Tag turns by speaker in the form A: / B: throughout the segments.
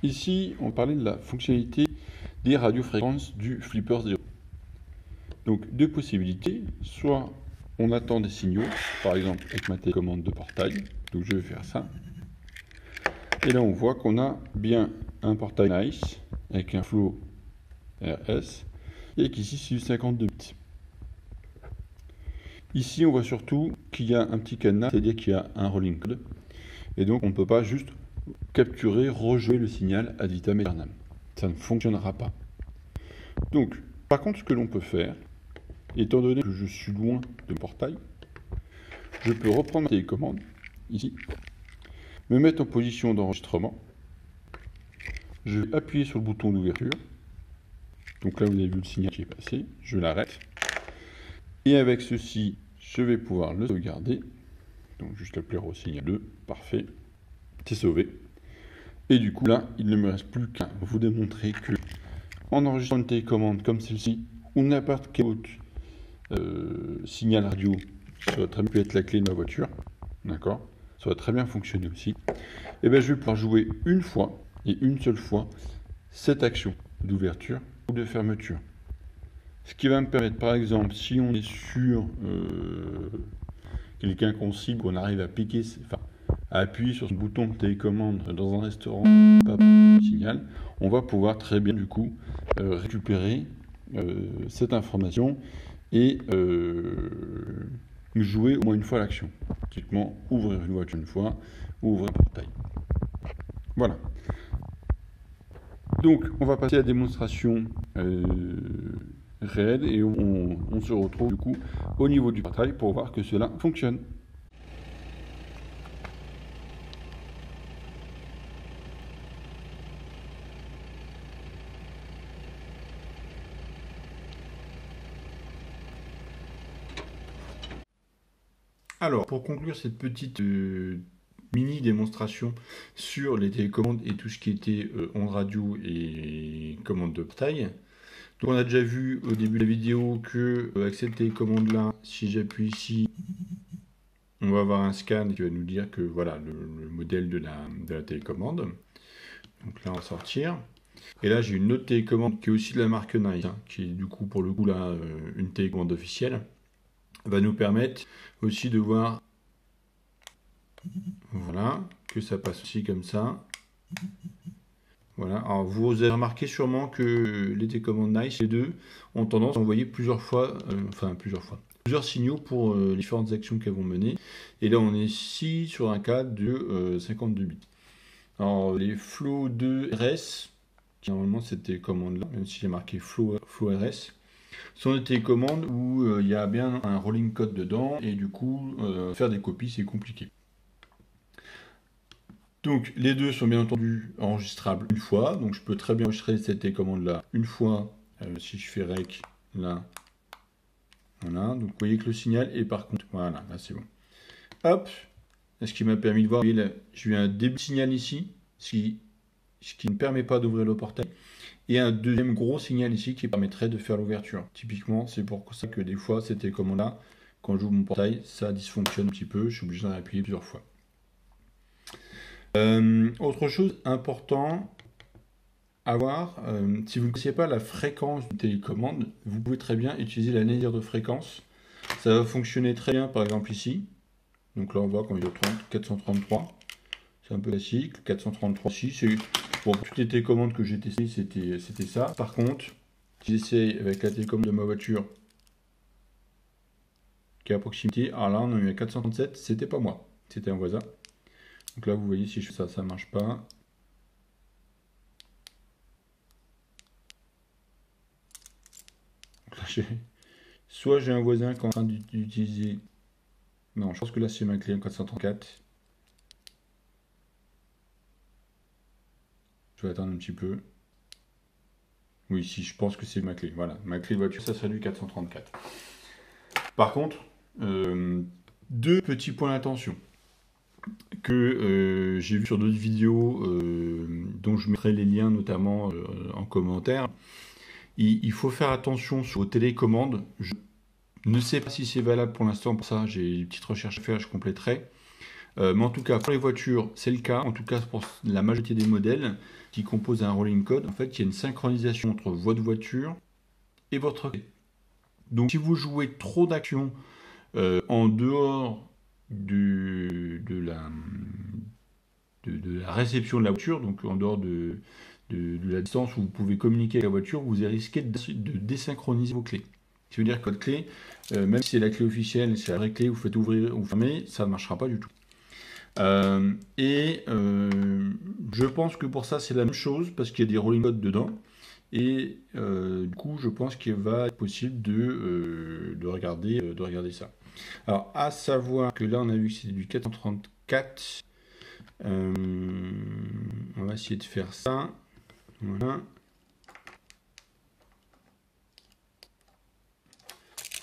A: Ici, on parlait de la fonctionnalité des radiofréquences du Flipper 0. Donc, deux possibilités. Soit on attend des signaux, par exemple avec ma télécommande de portail. Donc, je vais faire ça. Et là, on voit qu'on a bien un portail NICE avec un flow RS et qu'ici, c'est du 52 bits. Ici, on voit surtout qu'il y a un petit cadenas, c'est-à-dire qu'il y a un rolling code. Et donc, on ne peut pas juste capturer, rejouer le signal ad vitam aeternam. Ça ne fonctionnera pas. Donc, par contre, ce que l'on peut faire, étant donné que je suis loin de mon portail, je peux reprendre ma télécommande, ici, me mettre en position d'enregistrement. Je vais appuyer sur le bouton d'ouverture. Donc là, vous avez vu le signal qui est passé. Je l'arrête. Et avec ceci, je vais pouvoir le sauvegarder. Donc juste appeler au signal 2. Parfait. C'est sauvé. Et du coup, là, il ne me reste plus qu'à vous démontrer que, en enregistrant une télécommande comme celle-ci, ou n'importe quel autre signal radio, ça va très bien être la clé de ma voiture. D'accord? Ça va très bien fonctionner aussi. Et bien, je vais pouvoir jouer une fois, et une seule fois, cette action d'ouverture ou de fermeture. Ce qui va me permettre, par exemple, si on est sur quelqu'un qu'on cible, qu'on arrive à piquer, à appuyer sur ce bouton de télécommande dans un restaurant, pas de signal, on va pouvoir très bien du coup récupérer cette information et jouer au moins une fois l'action. Typiquement, ouvrir une voiture une fois, ou ouvrir un portail. Voilà. Donc, on va passer à la démonstration réelle et on se retrouve du coup au niveau du portail pour voir que cela fonctionne. Alors, pour conclure cette petite mini démonstration sur les télécommandes et tout ce qui était ondes radio et commandes de portail. Donc on a déjà vu au début de la vidéo que avec cette télécommande là, si j'appuie ici, on va avoir un scan qui va nous dire que voilà le modèle de la télécommande. Donc là on va sortir. Et là j'ai une autre télécommande qui est aussi de la marque Nice, hein, qui est du coup pour le coup là une télécommande officielle. Va nous permettre aussi de voir, voilà, que ça passe aussi comme ça. Voilà, alors vous avez remarqué sûrement que les télécommandes Nice, les deux, ont tendance à envoyer plusieurs signaux pour les différentes actions qu'elles vont mener. Et là on est ici sur un cas de 52 bits. Alors les Flow 2 RS, qui normalement cette télécommande là, même si j'ai marqué Flow RS, sont des télécommandes où il y a bien un rolling code dedans et du coup faire des copies c'est compliqué. Donc les deux sont bien entendu enregistrables une fois, donc je peux très bien enregistrer cette télécommande là une fois si je fais rec là, voilà, donc vous voyez que le signal est par contre, voilà, là c'est bon. Hop, ce qui m'a permis de voir, vous voyez là, j'ai eu un début de signal ici, ce qui ne permet pas d'ouvrir le portail. Et un deuxième gros signal ici qui permettrait de faire l'ouverture. Typiquement, c'est pour ça que des fois, cette télécommande-là, quand j'ouvre mon portail, ça dysfonctionne un petit peu. Je suis obligé d'en appuyer plusieurs fois. Autre chose important à voir, si vous ne connaissez pas la fréquence d'une télécommande, vous pouvez très bien utiliser la navigateur de fréquence. Ça va fonctionner très bien, par exemple ici. Donc là, on voit qu'on est au 433. C'est un peu classique. 433 ici, bon, toutes les télécommandes que j'ai testées, c'était ça. Par contre, si j'essaye avec la télécommande de ma voiture qui est à proximité, alors là on a eu à 437, c'était pas moi, c'était un voisin. Donc là vous voyez si je fais ça, ça marche pas. Soit j'ai un voisin qui est en train d'utiliser... Non, je pense que là c'est ma clé en 434. Je vais attendre un petit peu. Oui, si, je pense que c'est ma clé. Voilà, ma clé de voiture, ça serait du 434. Par contre, deux petits points d'attention que j'ai vu sur d'autres vidéos dont je mettrai les liens notamment en commentaire. Il faut faire attention sur vos télécommandes. Je ne sais pas si c'est valable pour l'instant, pour ça j'ai une petite recherche à faire, je compléterai. Mais en tout cas, pour les voitures, c'est le cas. En tout cas, pour la majorité des modèles qui composent un rolling code, en fait, il y a une synchronisation entre votre voiture et votre clé. Donc, si vous jouez trop d'actions en dehors de la réception de la voiture, donc en dehors de la distance où vous pouvez communiquer avec la voiture, vous risquez de désynchroniser vos clés. Ça veut dire que votre clé, même si c'est la clé officielle, c'est la vraie clé, vous faites ouvrir ou fermer, ça ne marchera pas du tout. Je pense que pour ça, c'est la même chose, parce qu'il y a des rolling codes dedans. Et du coup, je pense qu'il va être possible de regarder ça. Alors, à savoir que là, on a vu que c'était du 434. On va essayer de faire ça. Voilà.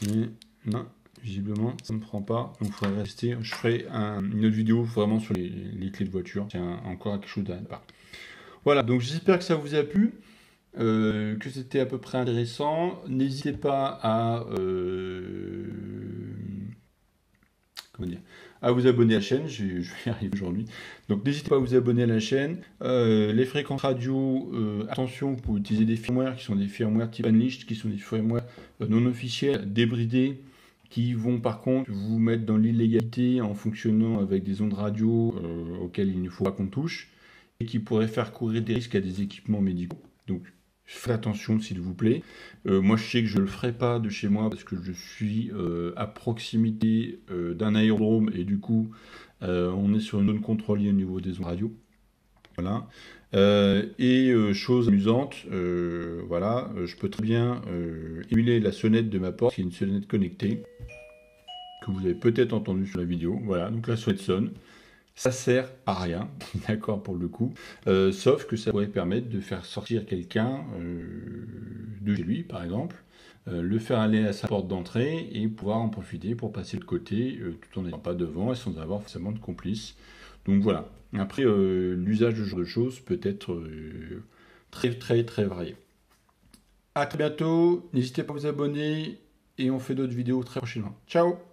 A: Mais là, visiblement, ça ne prend pas. Donc, il faudrait rester. Je ferai une autre vidéo vraiment sur les clés de voiture. C'est encore quelque chose à part. Voilà, donc j'espère que ça vous a plu. Que c'était à peu près intéressant. N'hésitez pas à vous abonner à la chaîne. Je vais y arriver aujourd'hui. Donc n'hésitez pas à vous abonner à la chaîne. Les fréquences radio, attention, vous pouvez utiliser des firmwares qui sont des firmwares type Unleashed, qui sont des firmwares non officiels, débridés, qui vont par contre vous mettre dans l'illégalité en fonctionnant avec des ondes radio auxquelles il ne faut pas qu'on touche, et qui pourraient faire courir des risques à des équipements médicaux. Donc faites attention s'il vous plaît. Moi je sais que je ne le ferai pas de chez moi parce que je suis à proximité d'un aérodrome et du coup on est sur une zone contrôlée au niveau des ondes radio. Voilà. Chose amusante, voilà, je peux très bien émuler la sonnette de ma porte, qui est une sonnette connectée, que vous avez peut-être entendu sur la vidéo. Voilà, donc la sonnette sonne. Ça sert à rien, d'accord, pour le coup, sauf que ça pourrait permettre de faire sortir quelqu'un de chez lui, par exemple, le faire aller à sa porte d'entrée et pouvoir en profiter pour passer de côté tout en n'étant pas devant et sans avoir forcément de complice. Donc voilà. Après, l'usage de ce genre de choses peut être très très très varié. À très bientôt, n'hésitez pas à vous abonner et on fait d'autres vidéos très prochainement. Ciao!